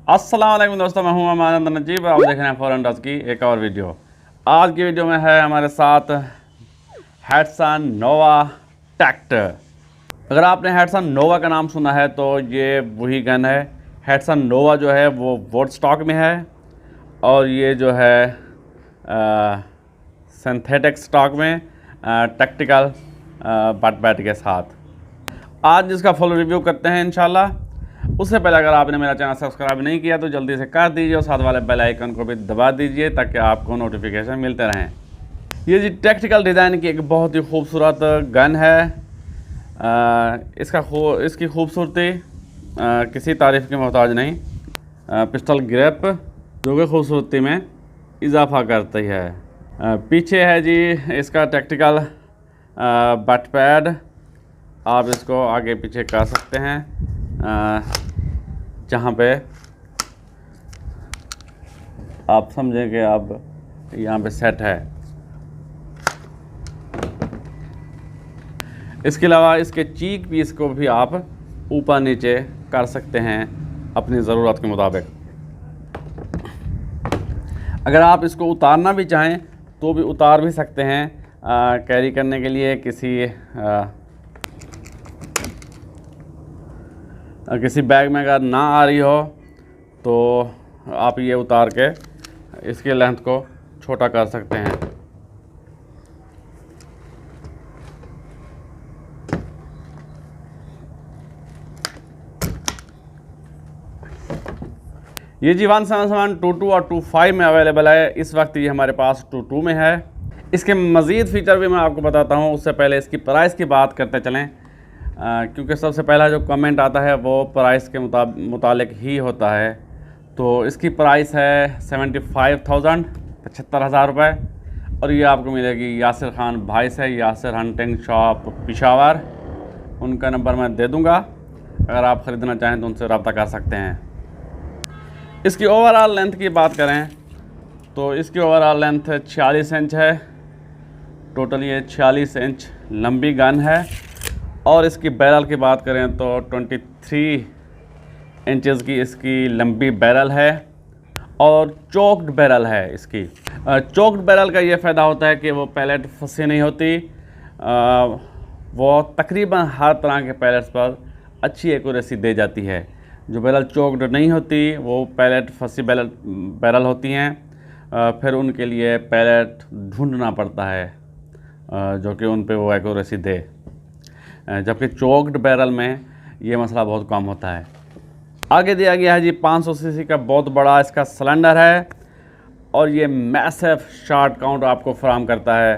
अस्सलाम वालेकुम दोस्तों, मैं हूं अमानत नजीब। आप देख रहे हैं फॉरेन डॉस की एक और वीडियो। आज की वीडियो में है हमारे साथ हेटसन नोवा ट्रैक्टर। अगर आपने हेटसन नोवा का नाम सुना है तो ये वही गन है। हेटसन नोवा जो है वो वोट स्टॉक में है और ये जो है सिंथेटिक स्टॉक में टैक्टिकल बट बैट के साथ। आज इसका फुल रिव्यू करते हैं इंशाल्लाह। उससे पहले अगर आपने मेरा चैनल सब्सक्राइब नहीं किया तो जल्दी से कर दीजिए और साथ वाले बेल आइकन को भी दबा दीजिए ताकि आपको नोटिफिकेशन मिलते रहें। ये जी टैक्टिकल डिज़ाइन की एक बहुत ही खूबसूरत गन है। इसकी खूबसूरती किसी तारीफ़ की मोहताज नहीं। पिस्टल ग्रिप जो कि खूबसूरती में इजाफा करती है। पीछे है जी इसका टैक्टिकल बट पैड। आप इसको आगे पीछे कर सकते हैं जहाँ पे आप समझें कि आप यहाँ पे सेट है। इसके अलावा इसके चीक पीस को भी आप ऊपर नीचे कर सकते हैं अपनी ज़रूरत के मुताबिक। अगर आप इसको उतारना भी चाहें तो भी उतार भी सकते हैं। कैरी करने के लिए किसी बैग में अगर ना आ रही हो तो आप ये उतार के इसके लेंथ को छोटा कर सकते हैं। ये जी 177 22 और 25 में अवेलेबल है। इस वक्त ये हमारे पास 22 में है। इसके मज़ीद फ़ीचर भी मैं आपको बताता हूँ। उससे पहले इसकी प्राइस की बात करते चलें, क्योंकि सबसे पहला जो कमेंट आता है वो प्राइस के मुतालिक ही होता है। तो इसकी प्राइस है 75,000 75,000 रुपये और ये आपको मिलेगी यासिर ख़ान भाई से, यासिर हंटिंग शॉप पेशावर। उनका नंबर मैं दे दूँगा, अगर आप ख़रीदना चाहें तो उनसे रब्ता कर सकते हैं। इसकी ओवरऑल लेंथ की बात करें तो इसकी ओवरऑल लेंथ 46 इंच है। टोटल ये 46 इंच लंबी गन है। और इसकी बैरल की बात करें तो 23 इंचज़ की इसकी लंबी बैरल है और चोक्ड बैरल है। इसकी चोक्ड बैरल का ये फ़ायदा होता है कि वो पैलेट फंसी नहीं होती। वो तकरीबन हर तरह के पैलेट्स पर अच्छी एक्यूरेसी दे जाती है। जो बैरल चोक्ड नहीं होती वो पैलेट फंसी बैरल होती हैं, फिर उनके लिए पैलेट ढूंढना पड़ता है जो कि उन पे वो एक्यूरेसी दे। जबकि चोक्ड बैरल में ये मसला बहुत कम होता है। आगे दिया गया है जी 500 सीसी का बहुत बड़ा इसका सिलेंडर है और ये मैसिव शॉट काउंट आपको फराहम करता है।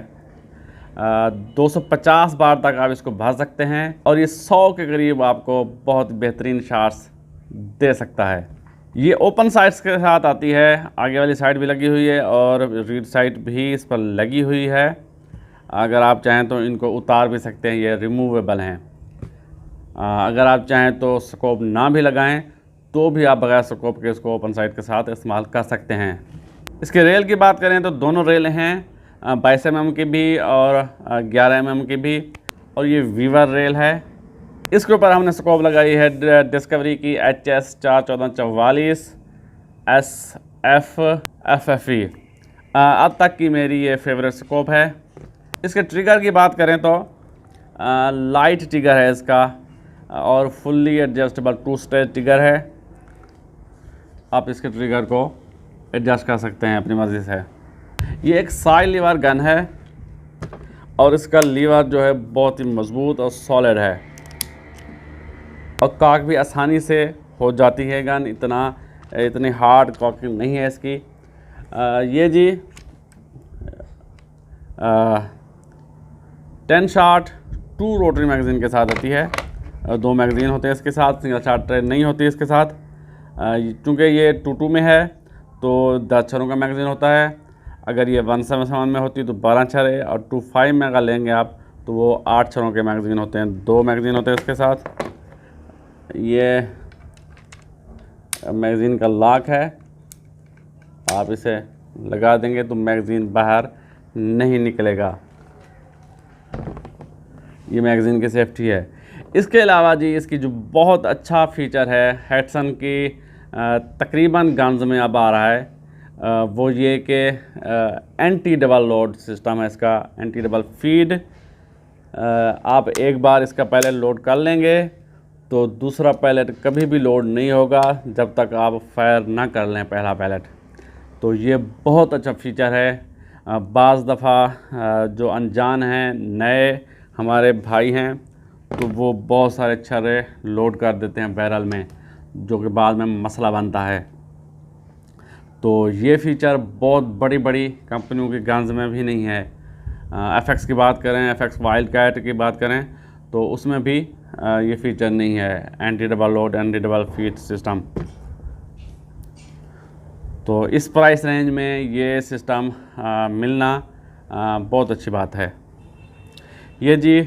250 बार तक आप इसको भर सकते हैं और ये 100 के करीब आपको बहुत बेहतरीन शॉट्स दे सकता है। ये ओपन साइड्स के साथ आती है। आगे वाली साइड भी लगी हुई है और रीड साइड भी इस पर लगी हुई है। अगर आप चाहें तो इनको उतार भी सकते हैं, ये रिमूवेबल हैं। अगर आप चाहें तो स्कोप ना भी लगाएं तो भी आप बगैर स्कोप के इसको ओपन साइड के साथ इस्तेमाल कर सकते हैं। इसके रेल की बात करें तो दोनों रेल हैं, 22 mm की भी और 11 mm की भी, और ये वीवर रेल है। इसके ऊपर हमने स्कोप लगाई है डिस्कवरी की HS 41444 SF FFE। अब तक की मेरी ये फेवरेट स्कोप है। इसके ट्रिगर की बात करें तो लाइट ट्रिगर है इसका और फुल्ली एडजस्टेबल 2 स्टेज ट्रिगर है। आप इसके ट्रिगर को एडजस्ट कर सकते हैं अपनी मर्ज़ी से। ये एक साइड लीवर गन है और इसका लीवर जो है बहुत ही मज़बूत और सॉलिड है और कॉक भी आसानी से हो जाती है गन। इतनी हार्ड कॉकिंग नहीं है इसकी। ये जी 10 शॉट 2 रोटरी मैगज़ीन के साथ आती है। 2 मैगज़ीन होते हैं इसके साथ, सिंगल शॉट ट्रे नहीं होती इसके साथ। चूँकि ये 22 में है तो 10 छरों का मैगज़ीन होता है। अगर ये 177 में होती तो 12 छरे, और 25 में अगर लेंगे आप तो वो 8 छरों के मैगज़ीन होते हैं। 2 मैगज़ीन होते हैं इसके साथ। ये मैगज़ीन का लॉक है, आप इसे लगा देंगे तो मैगज़ीन बाहर नहीं निकलेगा। ये मैगज़ीन की सेफ्टी है। इसके अलावा जी इसकी जो बहुत अच्छा फ़ीचर है हेटसन की तकरीबन गन्स में अब आ रहा है वो ये कि एंटी डबल लोड सिस्टम है इसका, एंटी डबल फीड। आप एक बार इसका पैलेट लोड कर लेंगे तो दूसरा पैलेट कभी भी लोड नहीं होगा जब तक आप फायर ना कर लें पहला पैलेट। तो ये बहुत अच्छा फीचर है। बाज़ दफ़ा जो अनजान हैं, नए हमारे भाई हैं, तो वो बहुत सारे छर्रे लोड कर देते हैं बैरल में, जो कि बाद में मसला बनता है। तो ये फ़ीचर बहुत बड़ी बड़ी कंपनियों की गन्स में भी नहीं है। FX की बात करें, FX वाइल्डकैट की बात करें, तो उसमें भी ये फीचर नहीं है, anti double load, anti double feed system. तो इस प्राइस रेंज में ये सिस्टम मिलना बहुत अच्छी बात है। ये जी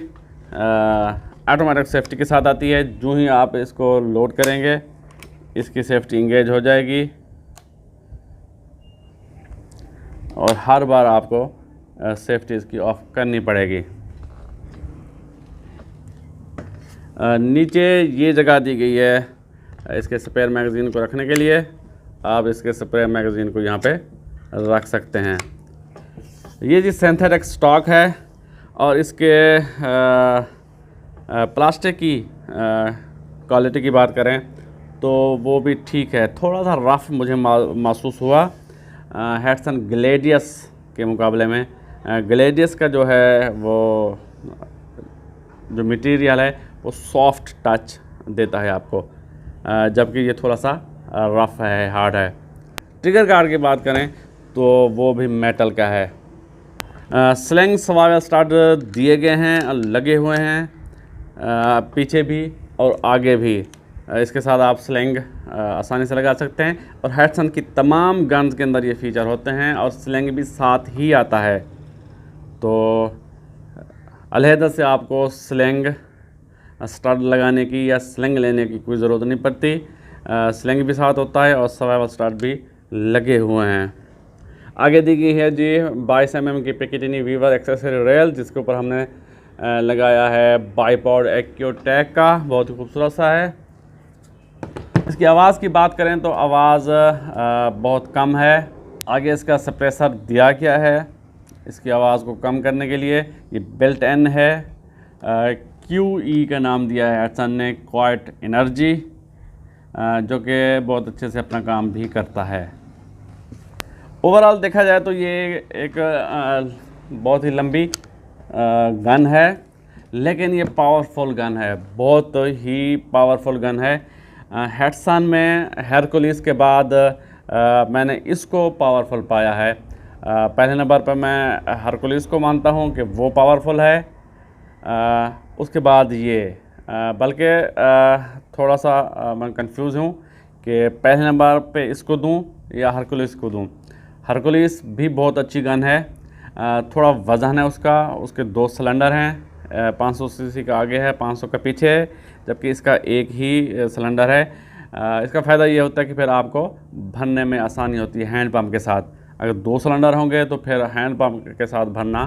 ऑटोमेटिक सेफ्टी के साथ आती है। जो ही आप इसको लोड करेंगे इसकी सेफ्टी इंगेज हो जाएगी और हर बार आपको सेफ्टी इसकी ऑफ करनी पड़ेगी। नीचे ये जगह दी गई है इसके स्पेयर मैगज़ीन को रखने के लिए। आप इसके स्पेयर मैगज़ीन को यहाँ पे रख सकते हैं। ये जी सिंथेटिक स्टॉक है और इसके प्लास्टिक की क्वालिटी की बात करें तो वो भी ठीक है। थोड़ा सा रफ़ मुझे महसूस हुआ हेडसन ग्लेडियस के मुकाबले में। ग्लेडियस का जो है वो जो मटेरियल है वो सॉफ्ट टच देता है आपको, जबकि ये थोड़ा सा रफ़ है, हार्ड है। ट्रिगर गार्ड की बात करें तो वो भी मेटल का है। स्लिंग सर्वाइवल स्टार्ट दिए गए हैं और लगे हुए हैं पीछे भी और आगे भी। इसके साथ आप स्लिंग आसानी से लगा सकते हैं और हेडसन की तमाम गन्स के अंदर ये फीचर होते हैं और स्लिंग भी साथ ही आता है। तो अलहदा से आपको स्लिंग स्टार्ट लगाने की या स्लिंग लेने की कोई ज़रूरत नहीं पड़ती। स्लिंग भी साथ होता है और सर्वाइवल स्टार्ट भी लगे हुए हैं। आगे दी गई है जी 22 mm की पिकेटिनी वीवर एक्सेसरी रेल, जिसके ऊपर हमने लगाया है बाइपॉड एक्योटेक का, बहुत ही खूबसूरत सा है। इसकी आवाज़ की बात करें तो आवाज़ बहुत कम है। आगे इसका सप्रेसर दिया गया है इसकी आवाज़ को कम करने के लिए, ये बिल्ट इन है। QE का नाम दिया है हेडसन ने, क्वाइट एनर्जी, जो कि बहुत अच्छे से अपना काम भी करता है। ओवरऑल देखा जाए तो ये एक बहुत ही लंबी गन है, लेकिन ये पावरफुल गन है, बहुत ही पावरफुल गन है। हेडसन में हरकुलिस के बाद मैंने इसको पावरफुल पाया है। पहले नंबर पर मैं हरकुलिस को मानता हूँ कि वो पावरफुल है, उसके बाद ये, बल्कि थोड़ा सा मैं कंफ्यूज हूँ कि पहले नंबर पे इसको दूँ या हरकुलिस को दूँ। हरकुलिस भी बहुत अच्छी गन है, थोड़ा वज़न है उसका, उसके 2 सिलेंडर हैं, 500 सीसी का आगे है, 500 का पीछे है, जबकि इसका एक ही सिलेंडर है। इसका फ़ायदा ये होता है कि फिर आपको भरने में आसानी होती है हैंड पंप के साथ। अगर 2 सिलेंडर होंगे तो फिर हैंड पंप के साथ भरना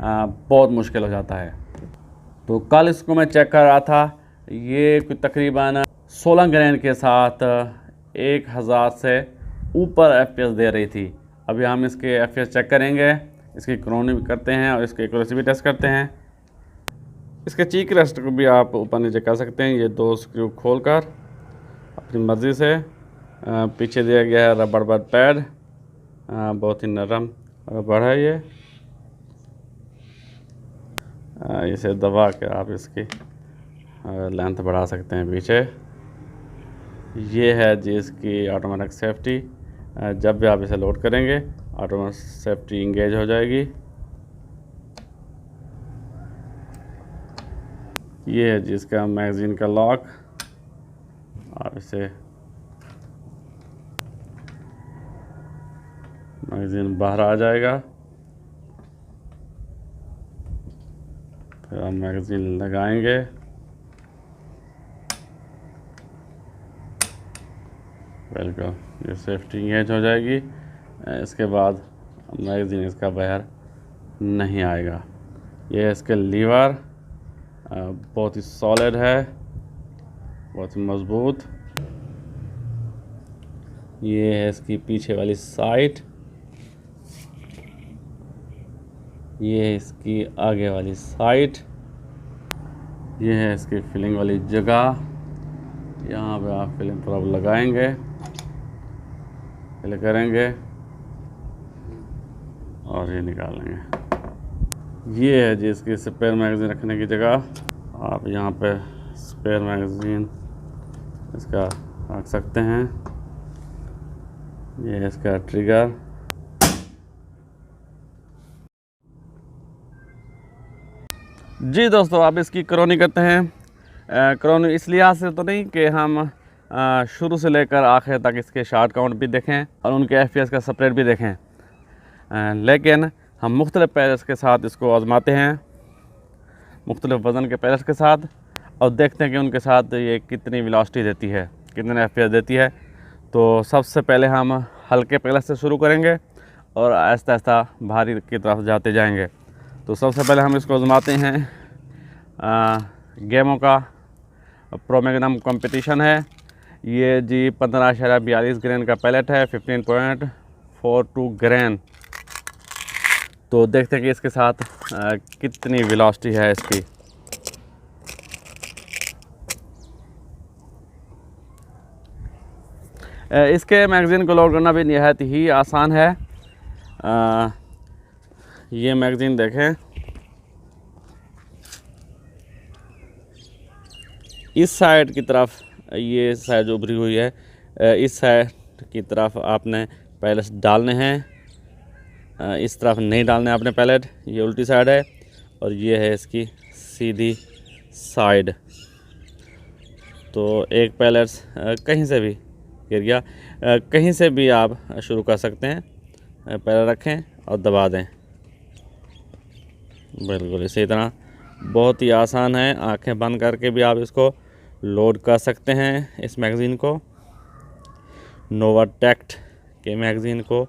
बहुत मुश्किल हो जाता है। तो कल इसको मैं चेक कर रहा था, ये तकरीबन 16 ग्रेन के साथ 1000 से ऊपर FPS दे रही थी। अभी हम इसके FPS चेक करेंगे, इसकी क्रोनी भी करते हैं और इसके एक्यूरेसी भी टेस्ट करते हैं। इसके चीक रेस्ट को भी आप ऊपर नीचे कर सकते हैं, ये 2 स्क्रू खोलकर अपनी मर्ज़ी से। पीछे दिया गया है रबड़ पैड, बहुत ही नरम रबड़ है ये। इसे दबा के आप इसकी लेंथ बढ़ा सकते हैं पीछे। ये है जी इसकी ऑटोमेटिक सेफ्टी, जब भी आप इसे लोड करेंगे ऑटोमेटिक सेफ्टी इंगेज हो जाएगी। ये है जी इसका मैगज़ीन का लॉक, आप इसे मैगज़ीन बाहर आ जाएगा, फिर आप मैगज़ीन लगाएंगे, बिल्कुल ये सेफ्टी इंगेज हो जाएगी। इसके बाद मैगज़ीन इसका बाहर नहीं आएगा। ये है इसके लीवर, बहुत ही सॉलिड है, बहुत ही मज़बूत। ये है इसकी पीछे वाली साइड, ये है इसकी आगे वाली साइड, ये है इसकी फिलिंग वाली जगह। यहाँ पे आप फिलिंग प्रॉप लगाएंगे, फिल करेंगे और ये निकाल लेंगे। ये है जी इसकी स्पेयर मैगज़ीन रखने की जगह। आप यहाँ पे स्पेयर मैगज़ीन इसका रख सकते हैं। ये है इसका ट्रिगर। जी दोस्तों, आप इसकी क्रोनी करते हैं। क्रोनी इस लिहाज से तो नहीं कि हम शुरू से लेकर आखिर तक इसके शॉट काउंट भी देखें और उनके FPS का स्प्रेड भी देखें, लेकिन हम मुख्तलिफ़ पैलेट्स के साथ इसको आजमाते हैं, मुख्तलिफ़ वज़न के पैलेट्स के साथ, और देखते हैं कि उनके साथ ये कितनी वेलोसिटी देती है, कितने FPS देती है। तो सबसे पहले हम हल्के पैलेट से शुरू करेंगे और आहिस्ता आहिस्ता भारी की तरफ जाते जाएंगे। तो सबसे पहले हम इसको आजमाते हैं। गेमों का प्रो मैग्नम कंपटीशन है ये जी। 15.42 ग्रेन का पैलेट है, 15.42 ग्रेन। तो देखते हैं कि इसके साथ कितनी वेलोसिटी है इसकी। इसके मैगज़ीन को लोड करना भी निहायत ही आसान है। ये मैगज़ीन देखें, इस साइड की तरफ, ये साइड जो उभरी हुई है, इस साइड की तरफ आपने पैलेट्स डालने हैं, इस तरफ नहीं डालने आपने पैलेट। ये उल्टी साइड है और ये है इसकी सीधी साइड। तो एक पैलेट्स कहीं से भी गिर गया, कहीं से भी आप शुरू कर सकते हैं। पैलेट रखें और दबा दें, बिल्कुल इसी तरह। बहुत ही आसान है, आंखें बंद करके भी आप इसको लोड कर सकते हैं। इस मैगज़ीन को, नोवाटेक के मैगज़ीन को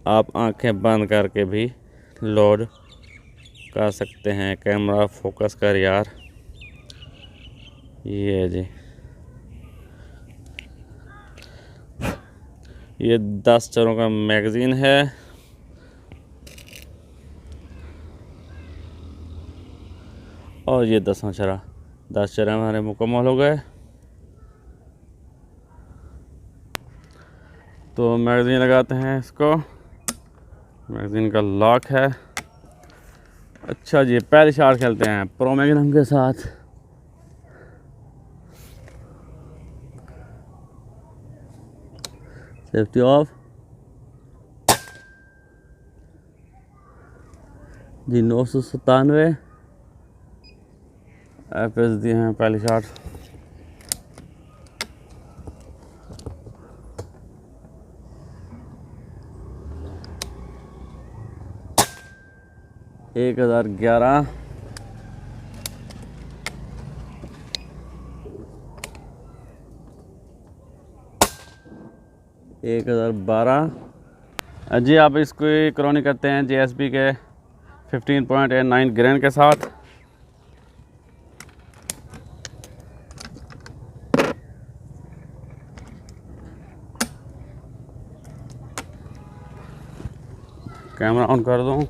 आप आंखें बंद करके भी लोड कर सकते हैं। कैमरा फोकस कर यार, ये जी, ये 10 चरों का मैगज़ीन है। और ये 10वां चरा, 10 चरे हमारे मुकम्मल हो गए। तो मैगज़ीन लगाते हैं इसको, मैगज़ीन का लॉक है। अच्छा जी, पहले शॉट खेलते हैं प्रो मैग्नम के साथ। Safety of ji. 997 FPS दिए हैं पहली शॉट। एक 1011, 1012 जी। आप इसको क्रोनी करते हैं JSB के 15.89 ग्रेन के साथ। कैमरा ऑन कर दूं।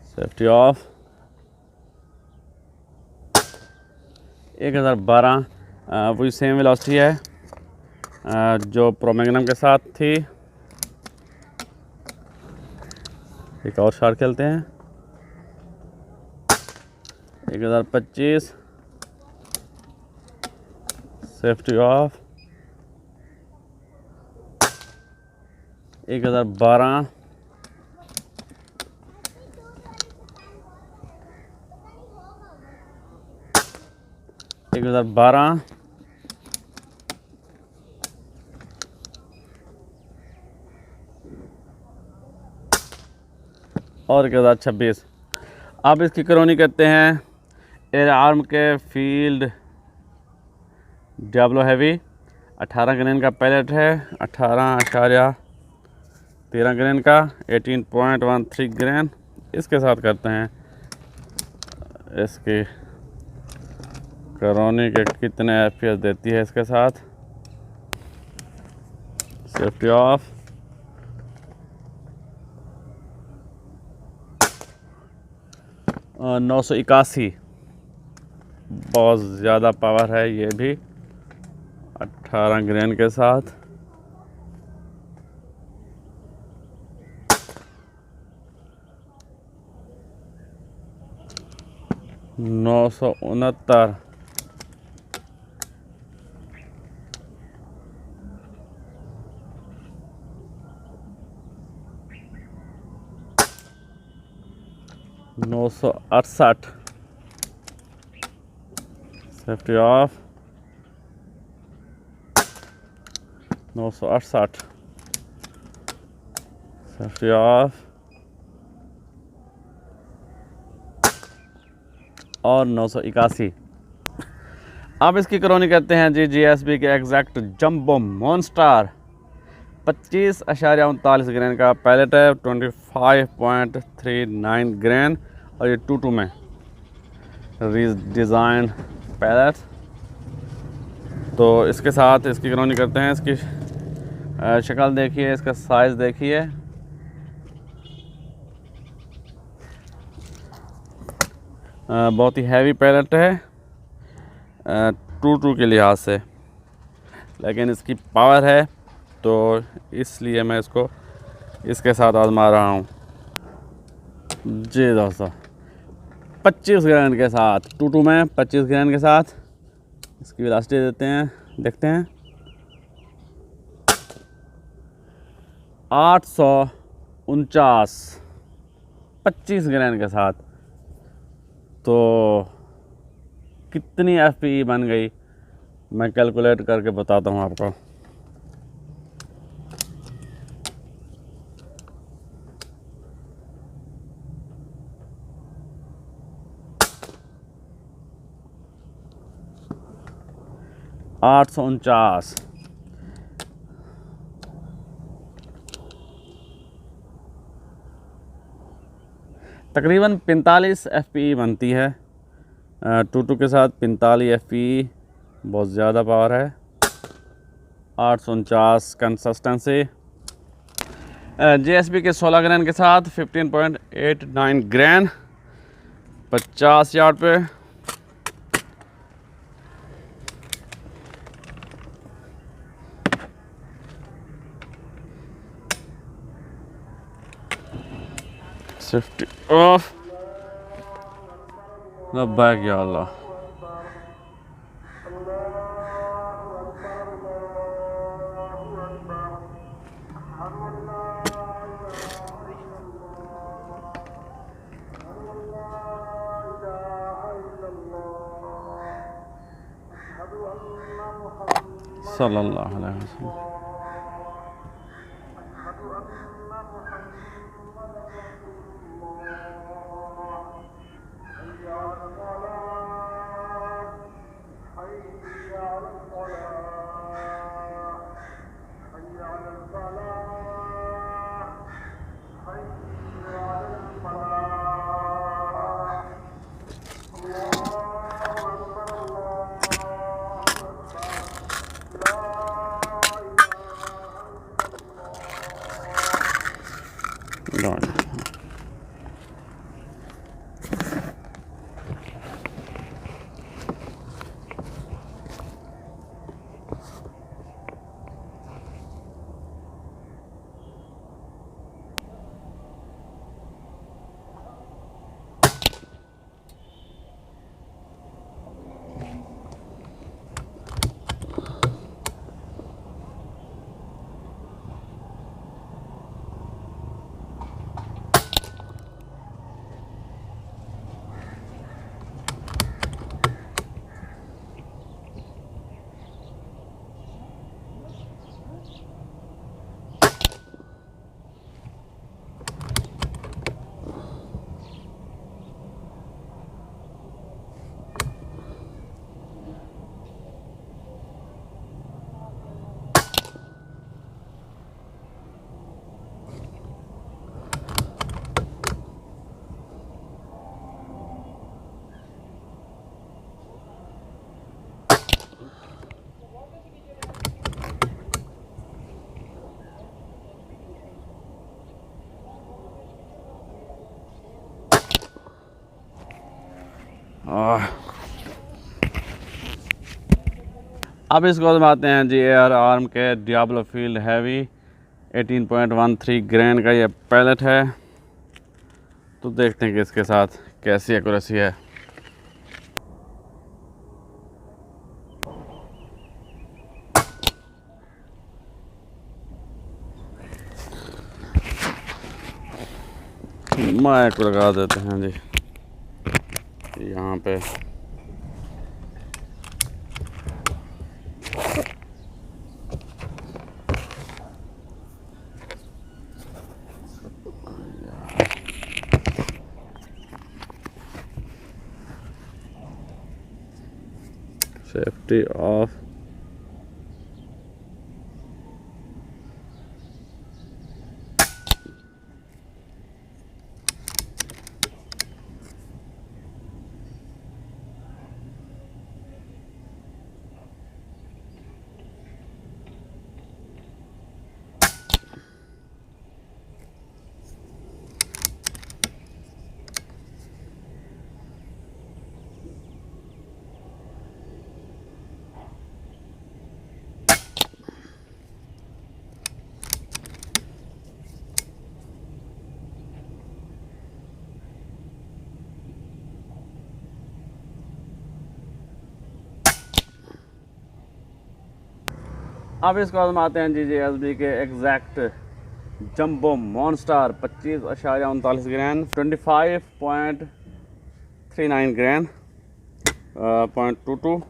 Safety of. 1012 वही सेम वेलोसिटी है जो प्रो मैग्नम के साथ थी। एक और शॉट खेलते हैं। 1025, सेफ्टी ऑफ। 1012, 1012, और 1026। आप इसकी क्रोनी करते हैं एयर आर्म के फील्ड डाब्लो हैवी। 18 ग्रेन का पैलेट है, 18.13 ग्रेन का, 18.13 ग्रेन। इसके साथ करते हैं इसकी करोनी के कितने FPS देती है इसके साथ। Safety of. और 981, बहुत ज़्यादा पावर है ये भी, 18 ग्रेन के साथ। नौ सौ उनहत्तर, नौ सौ 68, सेफ्टी ऑफ। 968, safety of. और 981। अब इसकी करोनी करते हैं जी GSB के एग्जैक्ट जंबो मॉन्स्टर। 25.39 ग्रेन का पैलेट है, 25.39 ग्रेन, और ये 22 में डिज़ाइन पैलेट। तो इसके साथ इसकी करोनी करते हैं। इसकी शक्ल देखिए, इसका साइज़ देखिए, बहुत ही हैवी पैलेट है 22 के लिहाज से, लेकिन इसकी पावर है तो इसलिए मैं इसको इसके साथ आजमा रहा हूँ जी दोस्तों। 25 ग्रेन के साथ 22 में 25 ग्रेन के साथ इसकी वेलोसिटी देते हैं, देखते हैं। 849, 25 ग्रेन के साथ। तो कितनी FPE बन गई मैं कैलकुलेट करके बताता हूँ आपको। आठ सौ 49, तकरीबन 45 FPE बनती है 22 के साथ। 45 FPE बहुत ज़्यादा पावर है। 849 कंसिस्टेंसी। GSB के 16 ग्रेन के साथ 15.89 ग्रेन, 50 यार्ड पे। Safety off. लब्बैक या अल्लाह। सल्लल्लाहु अलैहि वसल्लम। अब इसको आते हैं जी एयर आर्म के डियाब्लो फील्ड हैवी 18.13 ग्रेन का ये पैलेट है। तो देखते हैं कि इसके साथ कैसी एक्यूरेसी है। माइक लगा देते हैं जी यहाँ पे। Safety of. अब इसको बाद में आते हैं GJSB के exact jumbo monster 25.39 gran 25.39 gran 0.22।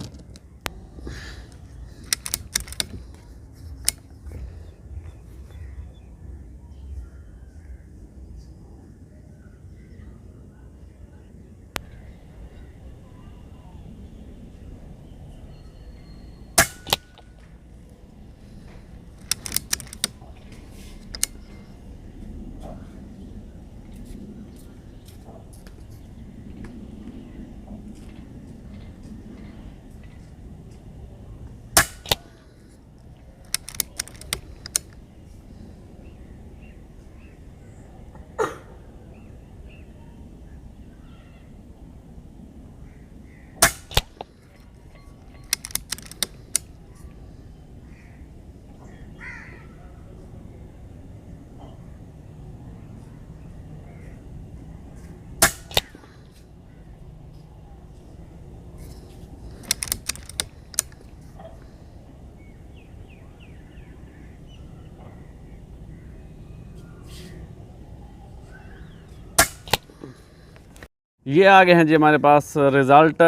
ये आ गए हैं जी हमारे पास रिज़ल्ट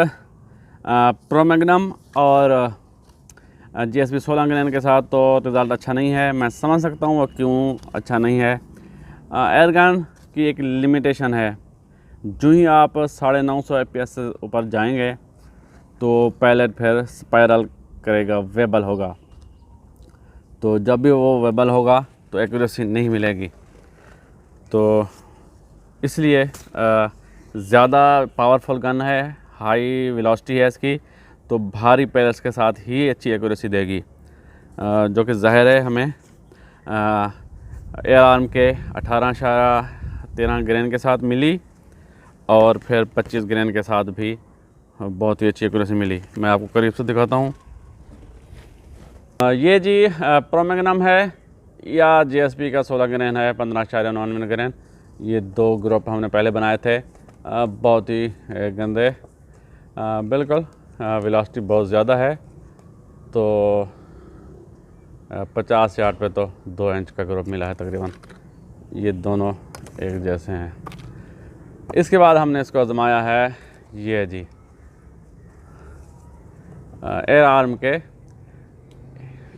प्रो मैग्नम और GSB 16 ग्रैन के साथ। तो रिज़ल्ट अच्छा नहीं है, मैं समझ सकता हूँ वो क्यों अच्छा नहीं है। एयरगन की एक लिमिटेशन है, जो ही आप 950 FPS से ऊपर जाएंगे तो पैलेट फिर स्पाइरल करेगा, वेबल होगा। तो जब भी वो वेबल होगा तो एक्यूरेसी नहीं मिलेगी। तो इसलिए ज़्यादा पावरफुल गन है, हाई वेलोसिटी है इसकी, तो भारी पैलेट्स के साथ ही अच्छी एक्यूरेसी देगी, जो कि ज़ाहिर है हमें एयर आर्म के 18.13 ग्रैन के साथ मिली और फिर 25 ग्रैन के साथ भी बहुत ही अच्छी एक्यूरेसी मिली। मैं आपको करीब से दिखाता हूँ। ये जी प्रो मैग्नम है या GSB का 16 ग्रैन है 15.99 ग्रैन। ये दो ग्रुप हमने पहले बनाए थे, बहुत ही गंदे, बिल्कुल वेलोसिटी बहुत ज़्यादा है। तो 50 यार्ड पे तो 2 इंच का ग्रुप मिला है तकरीबन। ये दोनों एक जैसे हैं। इसके बाद हमने इसको आजमाया है ये जी एयर आर्म के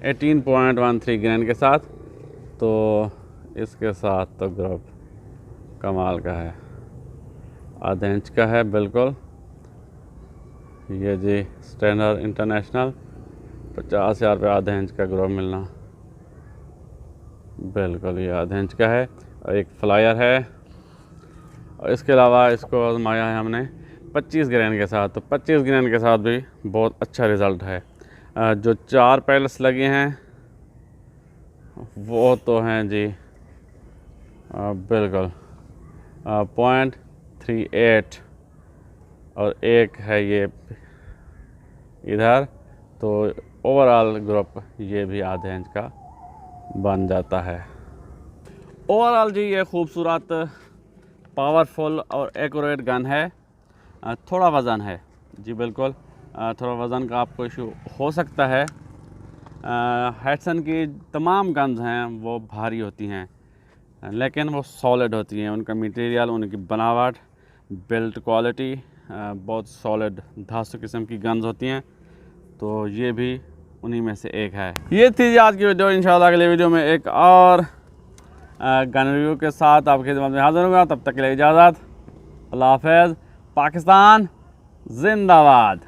18.13 ग्रैन के साथ। तो इसके साथ तो ग्रुप कमाल का है, आधे इंच का है बिल्कुल। ये जी स्टैंडर्ड इंटरनेशनल 50 यार्ड पे आधे इंच का ग्रुप मिलना, बिल्कुल ये आधे इंच का है। और एक फ्लायर है, और इसके अलावा इसको आजमाया है हमने 25 ग्रैन के साथ। तो 25 ग्रैन के साथ भी बहुत अच्छा रिज़ल्ट है। जो 4 पैलेट्स लगे हैं वो तो हैं जी बिल्कुल 0.38 और एक है ये इधर, तो ओवरऑल ग्रुप ये भी आधे इंच का बन जाता है। ओवरऑल जी ये खूबसूरत, पावरफुल और एक्यूरेट गन है। थोड़ा वज़न है जी, बिल्कुल थोड़ा वज़न का आपको इशू हो सकता है। हैडसन की तमाम गन्स हैं वो भारी होती हैं, लेकिन वो सॉलिड होती हैं। उनका मटेरियल, उनकी बनावट, बिल्ड क्वालिटी बहुत सॉलिड धासु किस्म की गन्स होती हैं। तो ये भी उन्हीं में से एक है। ये थी आज की वीडियो। इंशाल्लाह अगले वीडियो में एक और गन रिव्यू के साथ आपकी खिदमत में हाजिर होगा। तब तक के लिए इजाज़त। अल्लाह हाफ़िज़। पाकिस्तान जिंदाबाद।